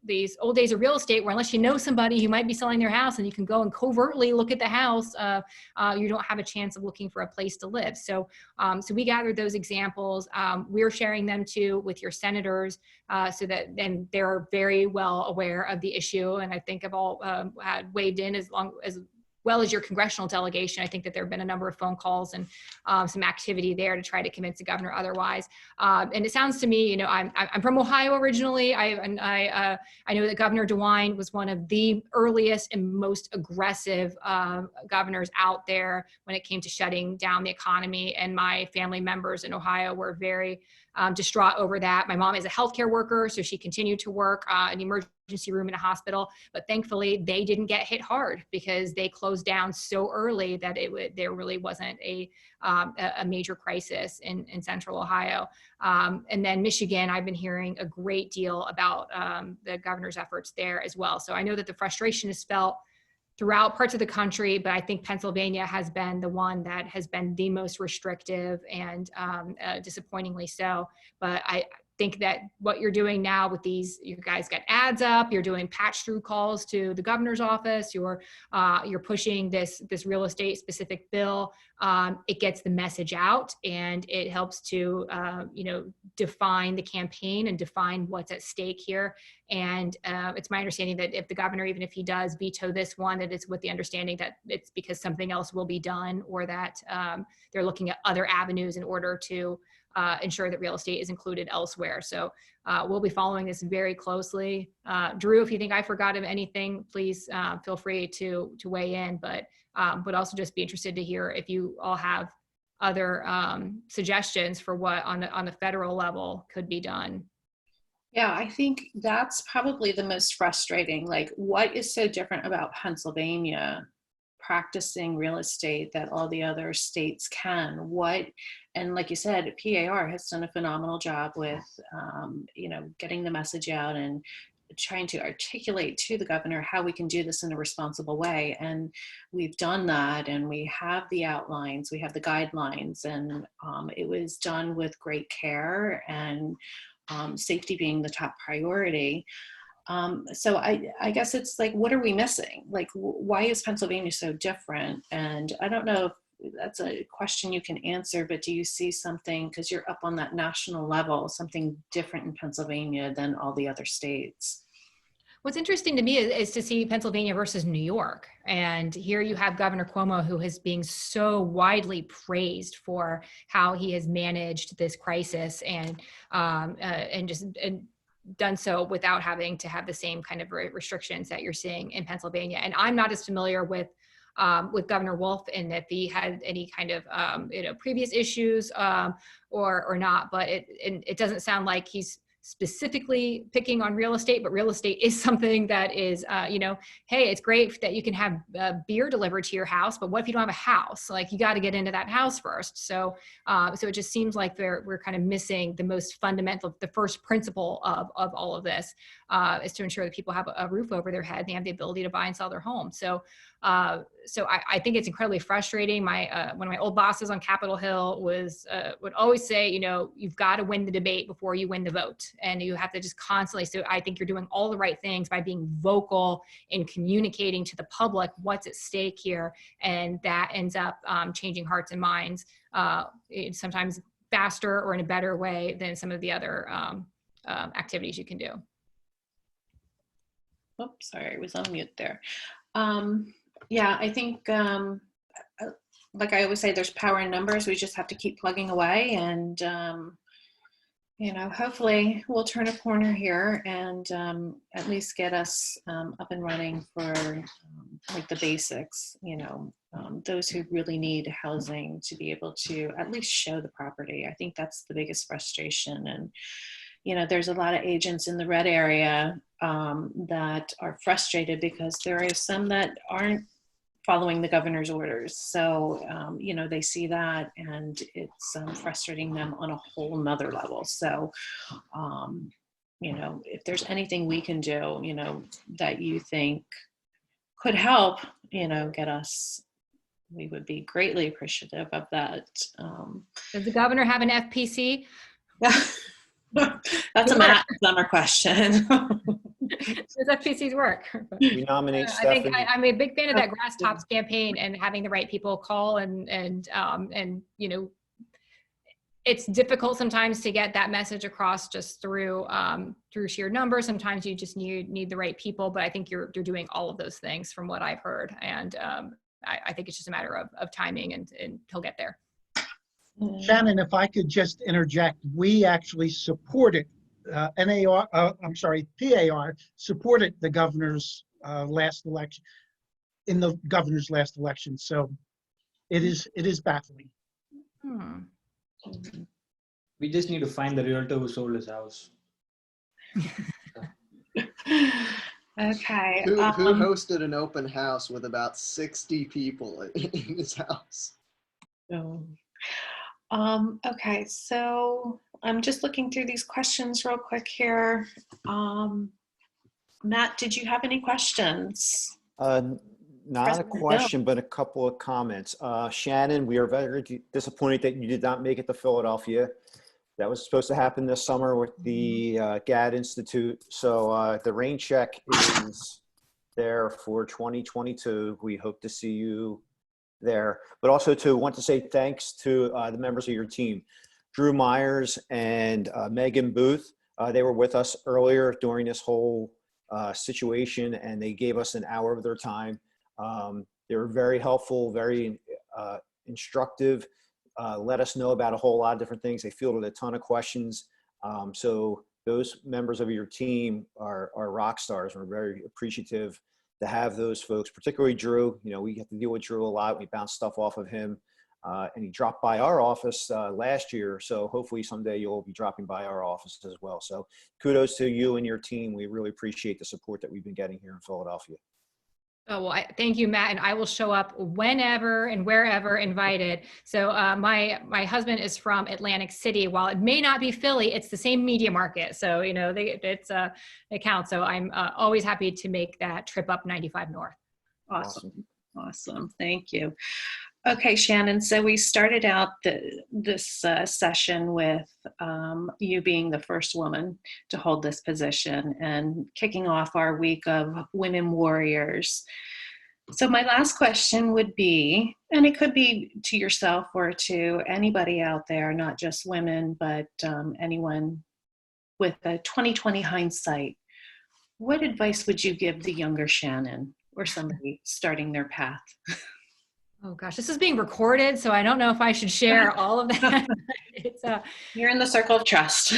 these old days of real estate where unless you know somebody who might be selling their house and you can go and covertly look at the house, you don't have a chance of looking for a place to live. So we gathered those examples. We're sharing them too with your senators so that then they're very well aware of the issue. And I think have all had weighed in as well as your congressional delegation. I think that there have been a number of phone calls and some activity there to try to convince the governor otherwise. And it sounds to me, I'm from Ohio originally. I know that Governor DeWine was one of the earliest and most aggressive governors out there when it came to shutting down the economy. And my family members in Ohio were very distraught over that. My mom is a healthcare worker, so she continued to work in the emergency room in a hospital, but thankfully they didn't get hit hard because they closed down so early that there really wasn't a major crisis in central Ohio. And then Michigan, I've been hearing a great deal about the governor's efforts there as well. So I know that the frustration is felt throughout parts of the country, but I think Pennsylvania has been the one that has been the most restrictive and disappointingly so. But think that what you're doing now with these, you guys got ads up, you're doing patch through calls to the governor's office, you're pushing this real estate specific bill. It gets the message out, and it helps to, define the campaign and define what's at stake here. And it's my understanding that if the governor, even if he does veto this one, that it's with the understanding that it's because something else will be done, or that they're looking at other avenues in order to ensure that real estate is included elsewhere. So we'll be following this very closely. Drew, if you think I forgot of anything, please feel free to weigh in, but also just be interested to hear if you all have other suggestions for what on the federal level could be done. Yeah, I think that's probably the most frustrating. Like, what is so different about Pennsylvania practicing real estate that all the other states can? And like you said, PAR has done a phenomenal job with, getting the message out and trying to articulate to the governor how we can do this in a responsible way. And we've done that, and we have the outlines, we have the guidelines, and it was done with great care, and safety being the top priority. So I guess it's like, what are we missing? Like, why is Pennsylvania so different? And I don't know if that's a question you can answer, but do you see something, because you're up on that national level, something different in Pennsylvania than all the other states? What's interesting to me is to see Pennsylvania versus New York. And here you have Governor Cuomo, who is being so widely praised for how he has managed this crisis and done so without having to have the same kind of restrictions that you're seeing in Pennsylvania. And I'm not as familiar with Governor Wolf, and if he had any kind of previous issues or not, but it doesn't sound like he's specifically picking on real estate, but real estate is something that is, hey, it's great that you can have beer delivered to your house, but what if you don't have a house? Like, you got to get into that house first. So it just seems like we're kind of missing the most fundamental, the first principle of all of this is to ensure that people have a roof over their head and they have the ability to buy and sell their home. So I think it's incredibly frustrating. One of my old bosses on Capitol Hill would always say, you've got to win the debate before you win the vote. And you have to just constantly, so I think you're doing all the right things by being vocal and communicating to the public what's at stake here. And that ends up changing hearts and minds, sometimes faster or in a better way than some of the other activities you can do. Oops, sorry, I was on mute there. Yeah, I think, like I always say, there's power in numbers. We just have to keep plugging away, and hopefully we'll turn a corner here and at least get us up and running for like the basics, those who really need housing to be able to at least show the property. I think that's the biggest frustration. And there's a lot of agents in the red area that are frustrated because there are some that aren't following the governor's orders. So, they see that, and it's frustrating them on a whole nother level. So, if there's anything we can do, that you think could help, get us, we would be greatly appreciative of that. Does the governor have an FPC? That's a Matt Summer question. Does FPCs work? We nominate Stephanie. I'm a big fan of that Grass Tops campaign and having the right people call and it's difficult sometimes to get that message across just through sheer numbers. Sometimes you just need the right people, but I think you're doing all of those things from what I've heard. And I think it's just a matter of timing, and he'll get there. Shannon, if I could just interject, we actually supported PAR supported the governor's last election, in the governor's last election. So it is baffling. We just need to find the realtor who sold his house. Okay. Who hosted an open house with about 60 people in his house? Okay, so I'm just looking through these questions real quick here. Matt, did you have any questions? Not a question, but a couple of comments. Shannon, we are very disappointed that you did not make it to Philadelphia. That was supposed to happen this summer with the GAD Institute. So the rain check is there for 2022. We hope to see you there. But also want to say thanks to the members of your team, Drew Myers and Megan Booth. They were with us earlier during this whole situation, and they gave us an hour of their time. They were very helpful, very instructive, let us know about a whole lot of different things. They fielded a ton of questions. So those members of your team are rock stars. We're very appreciative to have those folks, particularly Drew. You know, we have to deal with Drew a lot. We bounce stuff off of him. And he dropped by our office last year. So hopefully someday you'll be dropping by our office as well. So kudos to you and your team. We really appreciate the support that we've been getting here in Philadelphia. Oh, well, thank you, Matt. And I will show up whenever and wherever invited. So my husband is from Atlantic City. While it may not be Philly, it's the same media market. So, you know, it counts. So I'm always happy to make that trip up 95 North. Awesome. Thank you. Okay, Shannon, so we started out this session with you being the first woman to hold this position and kicking off our week of women warriors. So my last question would be, and it could be to yourself or to anybody out there, not just women, but anyone with a 2020 hindsight, what advice would you give the younger Shannon or somebody starting their path? Oh gosh, this is being recorded, so I don't know if I should share all of that. You're in the circle of trust.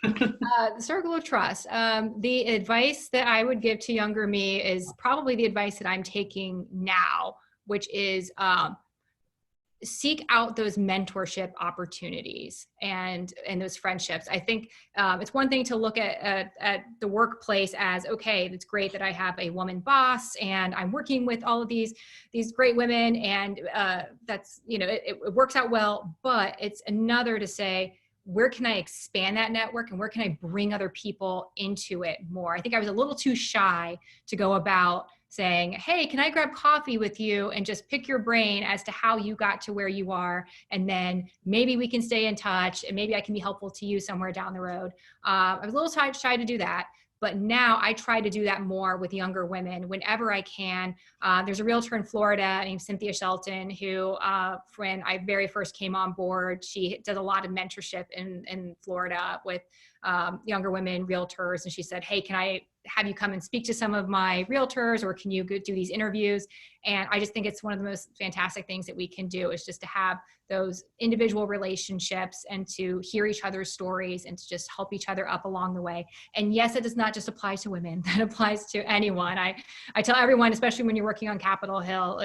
The circle of trust. The advice that I would give to younger me is probably the advice that I'm taking now, which is seek out those mentorship opportunities and those friendships. I think it's one thing to look at the workplace as, okay, it's great that I have a woman boss and I'm working with all of these great women, and that's, you know, it works out well. But it's another to say, where can I expand that network and where can I bring other people into it more? I think I was a little too shy to go about saying, hey, can I grab coffee with you and just pick your brain as to how you got to where you are? And then maybe we can stay in touch and maybe I can be helpful to you somewhere down the road. I was a little shy to do that. But now I try to do that more with younger women whenever I can. There's a realtor in Florida named Cynthia Shelton who, when I very first came on board, she does a lot of mentorship in Florida with younger women realtors. And she said, hey, can I have you come and speak to some of my realtors, or can you do these interviews? And I just think it's one of the most fantastic things that we can do, is just to have those individual relationships and to hear each other's stories and to just help each other up along the way. And yes, it does not just apply to women, that applies to anyone. I tell everyone, especially when you're working on Capitol Hill,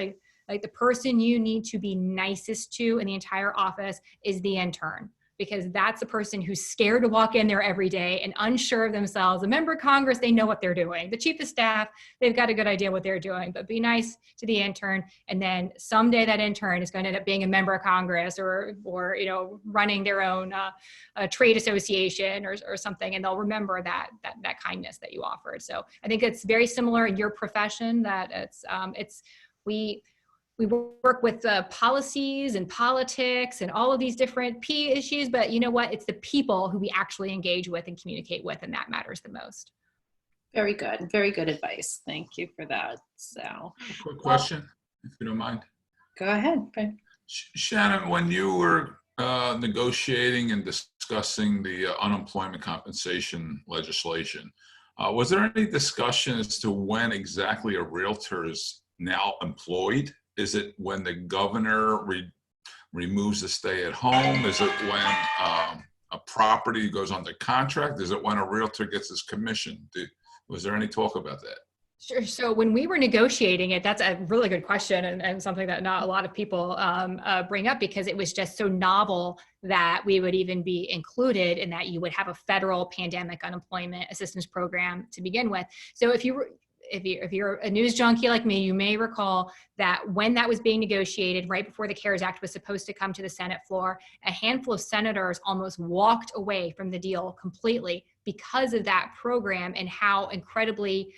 like the person you need to be nicest to in the entire office is the intern, because that's the person who's scared to walk in there every day and unsure of themselves. A member of Congress, they know what they're doing. The chief of staff, they've got a good idea what they're doing, but be nice to the intern. And then someday that intern is going to end up being a member of Congress or you know, running their own trade association or something. And they'll remember that kindness that you offered. So I think it's very similar in your profession, that we work with policies and politics and all of these different P issues, but you know what? It's the people who we actually engage with and communicate with, and that matters the most. Very good. Very good advice. Thank you for that, Sal. Quick question, if you don't mind. Go ahead. Shannon, when you were negotiating and discussing the unemployment compensation legislation, was there any discussion as to when exactly a realtor is now employed? Is it when the governor removes the stay at home? Is it when a property goes under contract? Is it when a realtor gets his commission? Was there any talk about that? Sure. So when we were negotiating it, that's a really good question, and something that not a lot of people bring up, because it was just so novel that we would even be included in that. You would have a federal pandemic unemployment assistance program to begin with. So if you're a news junkie like me, you may recall that when that was being negotiated, right before the CARES Act was supposed to come to the Senate floor, a handful of senators almost walked away from the deal completely because of that program and how incredibly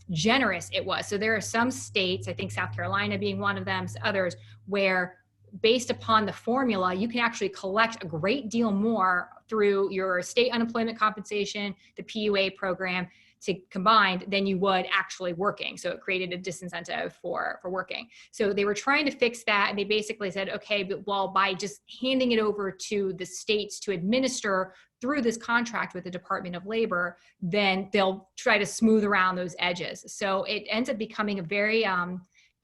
generous it was. So there are some states, I think South Carolina being one of them, others, where based upon the formula, you can actually collect a great deal more through your state unemployment compensation, the PUA program, to combined than you would actually working. So it created a disincentive for working. So they were trying to fix that. And they basically said, okay, but well, by just handing it over to the states to administer through this contract with the Department of Labor, then they'll try to smooth around those edges. So it ends up becoming a very,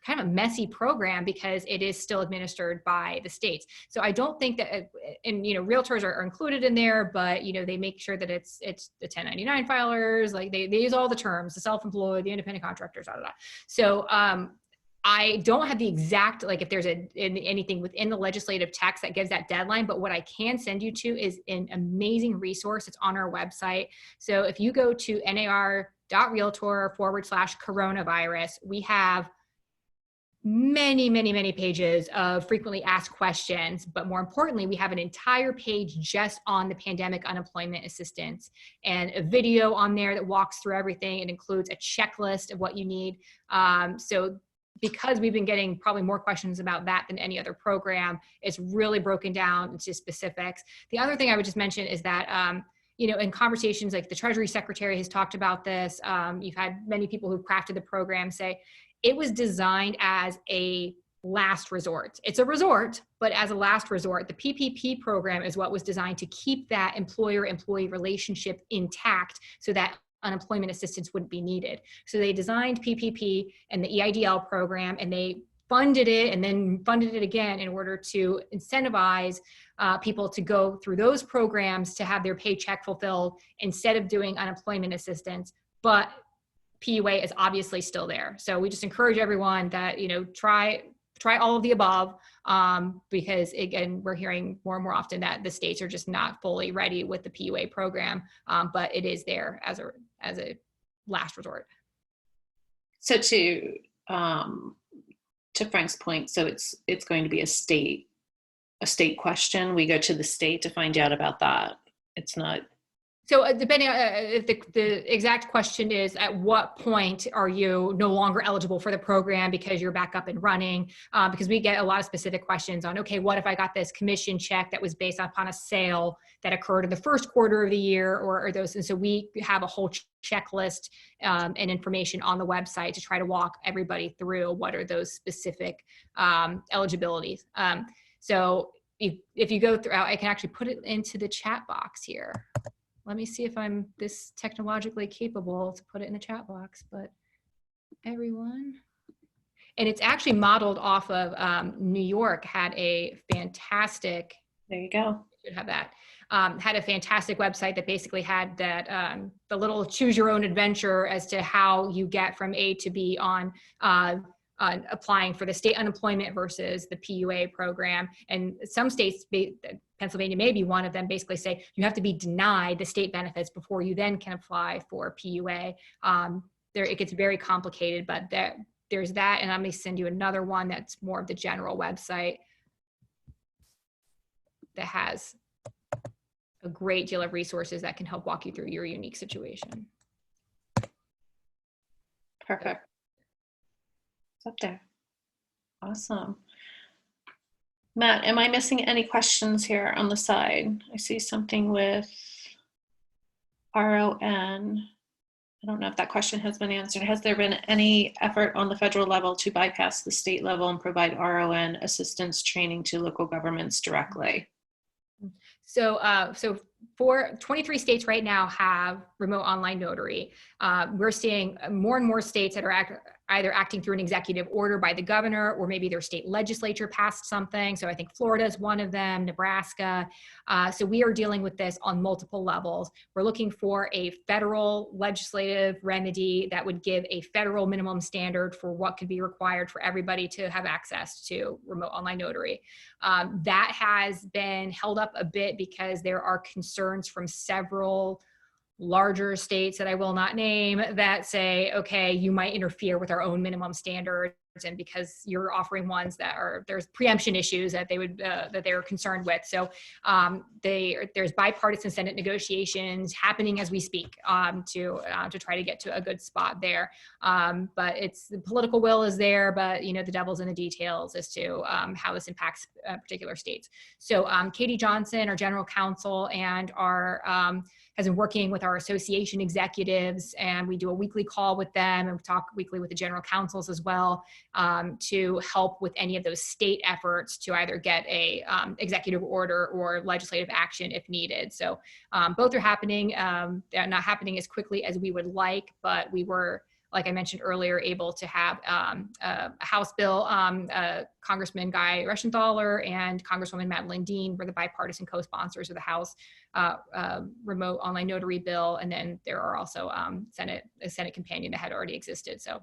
kind of a messy program because it is still administered by the states. So I don't think that, and realtors are included in there, but they make sure that it's the 1099 filers, like they use all the terms, the self-employed, the independent contractors, blah, blah, blah. So I don't have the exact, like if there's anything within the legislative text that gives that deadline, but what I can send you to is an amazing resource. It's on our website. So if you go to nar.realtor/coronavirus, we have many pages of frequently asked questions, but more importantly, we have an entire page just on the pandemic unemployment assistance and a video on there that walks through everything. It includes a checklist of what you need. So because we've been getting probably more questions about that than any other program, it's really broken down into specifics. The other thing I would just mention is that in conversations, like the Treasury Secretary has talked about this, you've had many people who've crafted the program say, it was designed as a last resort. It's a resort, but as a last resort. The PPP program is what was designed to keep that employer-employee relationship intact so that unemployment assistance wouldn't be needed. So they designed PPP and the EIDL program, and they funded it and then funded it again in order to incentivize people to go through those programs to have their paycheck fulfilled instead of doing unemployment assistance. But PUA is obviously still there. So we just encourage everyone that, try all of the above, because again, we're hearing more and more often that the states are just not fully ready with the PUA program, but it is there as a last resort. So to Frank's point, so it's going to be a state question. We go to the state to find out about that. It's not. So depending on if the exact question is, at what point are you no longer eligible for the program because you're back up and running? Because we get a lot of specific questions on, okay, what if I got this commission check that was based upon a sale that occurred in the first quarter of the year or those. And so we have a whole checklist and information on the website to try to walk everybody through what are those specific eligibilities. So if you go through, I can actually put it into the chat box here. Let me see if I'm this technologically capable to put it in the chat box, but everyone. And it's actually modeled off of New York had a fantastic, there you go. Should have that. Had a fantastic website that basically had that the little choose your own adventure as to how you get from A to B on applying for the state unemployment versus the PUA program. And some states, Pennsylvania may be one of them, basically say you have to be denied the state benefits before you then can apply for PUA. It gets very complicated, but there's that. And I'm going to send you another one that's more of the general website that has a great deal of resources that can help walk you through your unique situation. Perfect. It's up there. Awesome. Matt, am I missing any questions here on the side? I see something with RON. I don't know if that question has been answered. Has there been any effort on the federal level to bypass the state level and provide RON assistance training to local governments directly? So for 23 states right now have remote online notary. We're seeing more and more states that are either acting through an executive order by the governor, or maybe their state legislature passed something. So I think Florida is one of them, Nebraska. So we are dealing with this on multiple levels. We're looking for a federal legislative remedy that would give a federal minimum standard for what could be required for everybody to have access to remote online notary. That has been held up a bit because there are concerns from several larger states that I will not name that say, okay, you might interfere with our own minimum standard and because you're offering ones that there's preemption issues that they were concerned with. So there's bipartisan Senate negotiations happening as we speak to try to get to a good spot there. But the political will is there, but the devil's in the details as to how this impacts particular states. So Katie Johnson, our general counsel, and has been working with our association executives, and we do a weekly call with them, and we talk weekly with the general counsels as well to help with any of those state efforts to either get a executive order or legislative action if needed. So both are happening. They're not happening as quickly as we would like, but we were, like I mentioned earlier, able to have a House bill, Congressman Guy Reschenthaler and Congresswoman Madeline Dean were the bipartisan co-sponsors of the House remote online notary bill. And then there are also a Senate companion that had already existed. So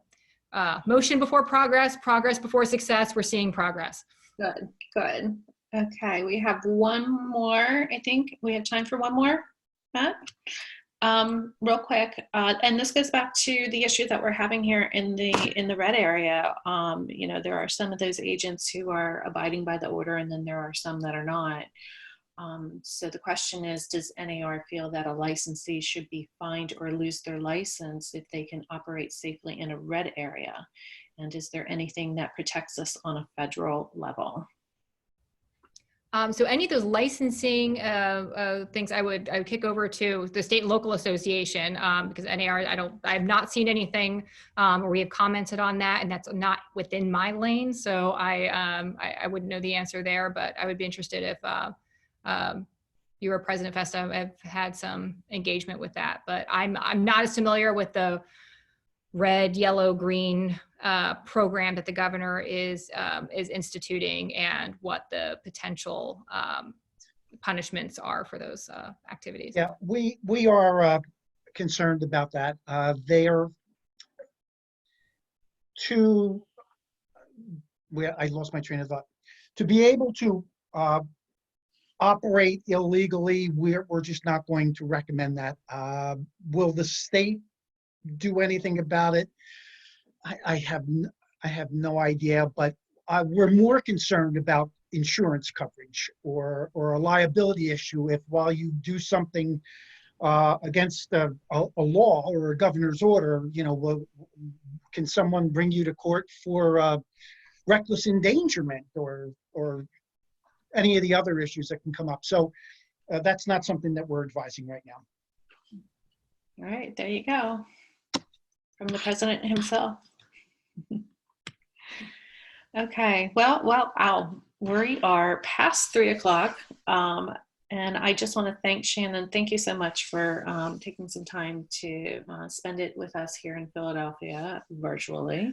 motion before progress, progress before success. We're seeing progress. Good, good. Okay, we have one more. I think we have time for one more, Matt. Real quick, and this goes back to the issue that we're having here in the red area. There are some of those agents who are abiding by the order, and then there are some that are not. So the question is, does NAR feel that a licensee should be fined or lose their license if they can operate safely in a red area? And is there anything that protects us on a federal level? So any of those licensing things, I would kick over to the state and local association because NAR, I have not seen anything where we have commented on that, and that's not within my lane. So I wouldn't know the answer there, but I would be interested if you or President Festa have had some engagement with that. But I'm not as familiar with the red, yellow, green program that the governor is instituting and what the potential punishments are for those activities. Yeah, we are concerned about that. I lost my train of thought. To be able to operate illegally, we're just not going to recommend that. Will the state do anything about it? I have no idea, but we're more concerned about insurance coverage or a liability issue if while you do something against a law or a governor's order, can someone bring you to court for reckless endangerment or any of the other issues that can come up. So that's not something that we're advising right now. All right, there you go. From the president himself. Okay, well, we are past 3 o'clock. And I just want to thank Shannon. Thank you so much for taking some time to spend it with us here in Philadelphia virtually.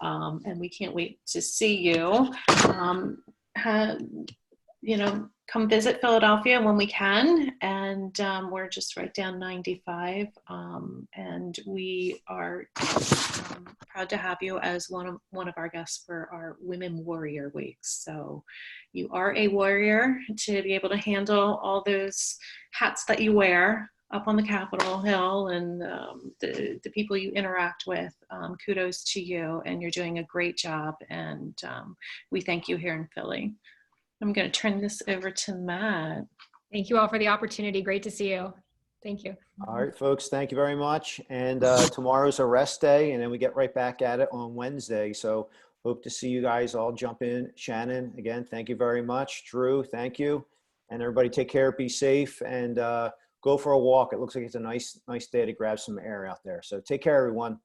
And we can't wait to see you. Come visit Philadelphia when we can. And we're just right down 95. And we are proud to have you as one of our guests for our Women Warrior Weeks. So you are a warrior to be able to handle all those hats that you wear up on the Capitol Hill and the people you interact with. Kudos to you, and you're doing a great job. And we thank you here in Philly. I'm going to turn this over to Matt. Thank you all for the opportunity. Great to see you. Thank you. All right, folks, thank you very much. And tomorrow's a rest day, and then we get right back at it on Wednesday. So hope to see you guys all jump in. Shannon, again, thank you very much. Drew, thank you. And everybody take care, be safe, and go for a walk. It looks like it's a nice day to grab some air out there. So take care, everyone.